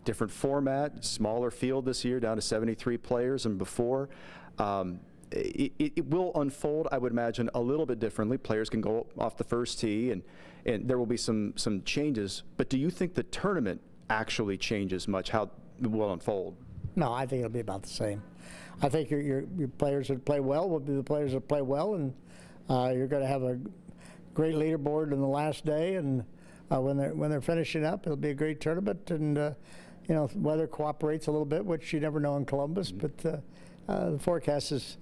different format, smaller field this year, down to 73 players than before. It will unfold, I would imagine, a little bit differently. Players can go off the first tee, and there will be some changes. But do you think the tournament actually changes much, how it will unfold? No, I think it'll be about the same. I think your players that play well will be the players that play well, and you're going to have a great leaderboard in the last day, and when they're finishing up, it'll be a great tournament. And you know, weather cooperates a little bit, which you never know in Columbus, but the forecast is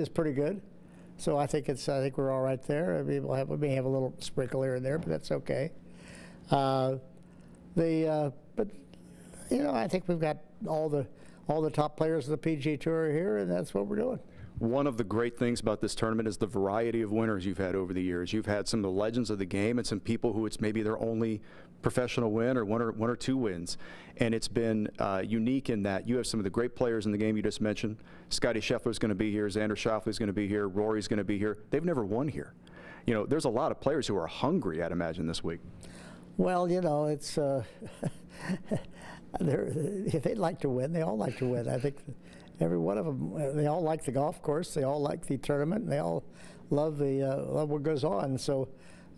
pretty good. So I think we're all right there. We may have a little sprinkle here and there, but that's okay. But you know, I think we've got all the top players of the PGA Tour here, and that's what we're doing. One of the great things about this tournament is the variety of winners you've had over the years. You've had some of the legends of the game and some people who it's maybe their only professional win or one or two wins. And it's been unique in that you have some of the great players in the game you just mentioned. Scottie Scheffler's going to be here. Xander Schauffele's going to be here. Rory's going to be here. They've never won here. You know, there's a lot of players who are hungry, I'd imagine, this week. Well, you know, it's if they'd like to win, they all like to win. I think every one of them, they all like the golf course, they all like the tournament, and they all love love what goes on. So,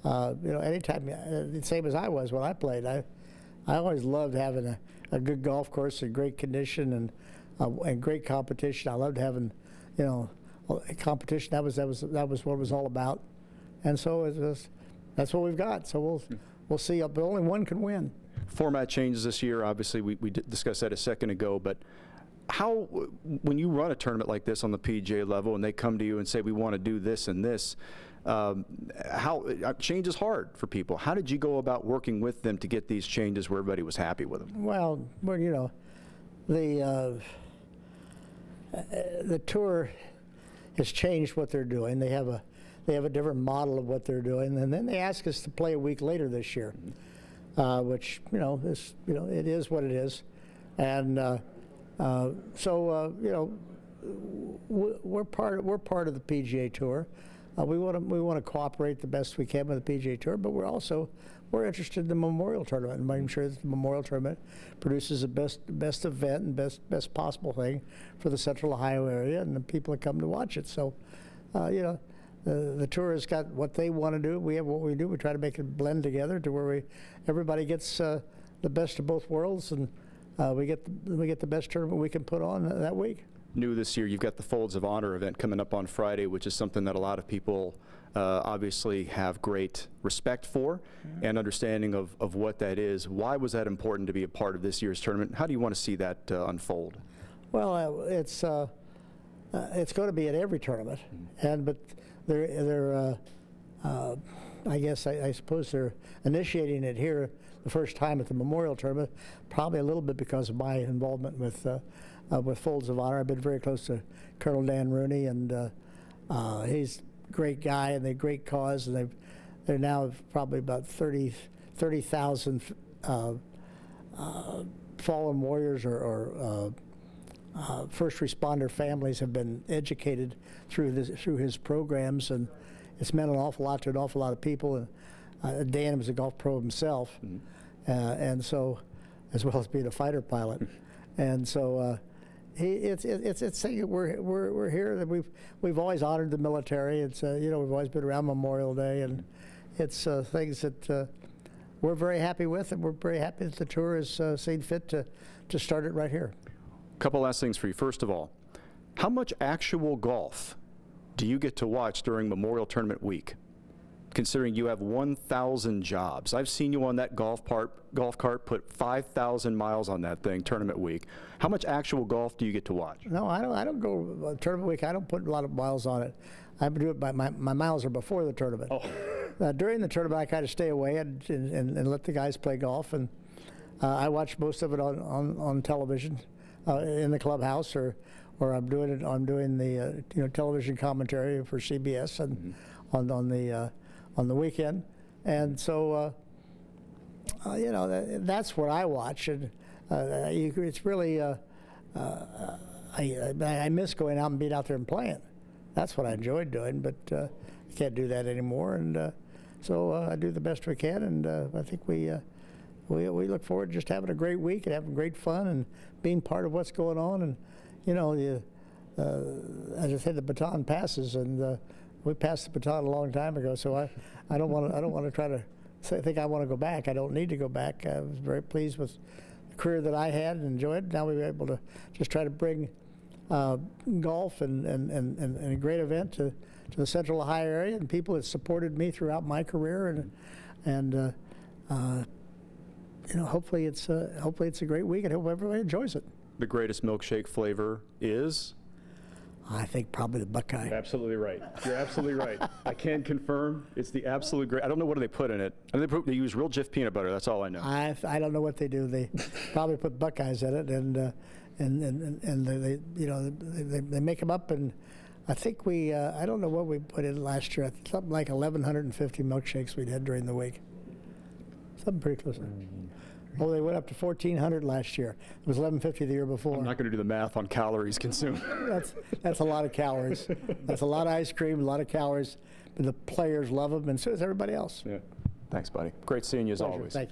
you know, anytime, the same as I was when I played, I always loved having a good golf course and great condition and great competition. I loved having, you know, a competition. That was what it was all about. And so that's what we've got. So we'll see. But only one can win. Format changes this year. Obviously, we discussed that a second ago, but how, when you run a tournament like this on the PGA level and they come to you and say, we want to do this and this, how change is hard for people. How did you go about working with them to get these changes where everybody was happy with them? Well, you know, the tour has changed what they're doing. They have a different model of what they're doing, and then they ask us to play a week later this year, which it is what it is, and so you know, we're part of the PGA Tour. We want to cooperate the best we can with the PGA Tour, but we're interested in the Memorial Tournament and making sure that the Memorial Tournament produces the best event and best possible thing for the Central Ohio area and the people that come to watch it. So, you know, the tour has got what they want to do. We have what we do. We try to make it blend together to where everybody gets the best of both worlds, and we get the best tournament we can put on that week. New this year, you've got the Folds of Honor event coming up on Friday, which is something that a lot of people obviously have great respect for and understanding of what that is. Why was that important to be a part of this year's tournament? How do you want to see that unfold? Well, it's going to be at every tournament, but they're I guess I suppose they're initiating it here the first time at the Memorial Tournament, probably a little bit because of my involvement with Folds of Honor. I've been very close to Colonel Dan Rooney, and he's a great guy and a great cause, and they're now probably about 30,000 fallen warriors or first responder families have been educated through his programs, and it's meant an awful lot to an awful lot of people. And Dan was a golf pro himself, and so, as well as being a fighter pilot, and so it's saying we're here. That we've always honored the military. It's you know, we've always been around Memorial Day, and it's things that we're very happy with, and we're very happy that the tour has seen fit to start it right here. A couple last things for you. First of all, how much actual golf do you get to watch during Memorial Tournament week, considering you have 1,000 jobs? I've seen you on that golf cart put 5,000 miles on that thing tournament week. How much actual golf do you get to watch? No, I don't go tournament week. I don't put a lot of miles on it. I do it by my miles are before the tournament. Oh. During the tournament, I kind of stay away and let the guys play golf, and I watch most of it on television in the clubhouse, or I'm doing the you know, television commentary for CBS and on the weekend, and so you know, that's what I watch, and it's really I miss going out and being out there and playing. That's what I enjoyed doing, but I can't do that anymore, and so I do the best we can, and I think we look forward to just having a great week and having great fun and being part of what's going on. And you know, as I said, the baton passes, and we passed the baton a long time ago. So I don't want to try to think I want to go back. I don't need to go back. I was very pleased with the career that I had and enjoyed. Now we were able to just try to bring golf and a great event to the Central Ohio area, and people that supported me throughout my career, and you know, hopefully it's a great week, and I hope everybody enjoys it. The greatest milkshake flavor is? I think probably the Buckeye. You're absolutely right. You're absolutely right. I can confirm it's the absolute great. I don't know what do they put in it. I mean, they use real Jif peanut butter. That's all I know. I don't know what they do. They probably put Buckeyes in it, and they you know they make them up, and I think we I don't know what we put in last year. Something like 1,150 milkshakes we did during the week. Something pretty close. Oh, they went up to 1,400 last year. It was 1,150 the year before. I'm not going to do the math on calories consumed. That's a lot of calories. That's a lot of ice cream, a lot of calories. But the players love them, and so does everybody else. Yeah. Thanks, buddy. Great seeing you as Pleasure. always. Thank you.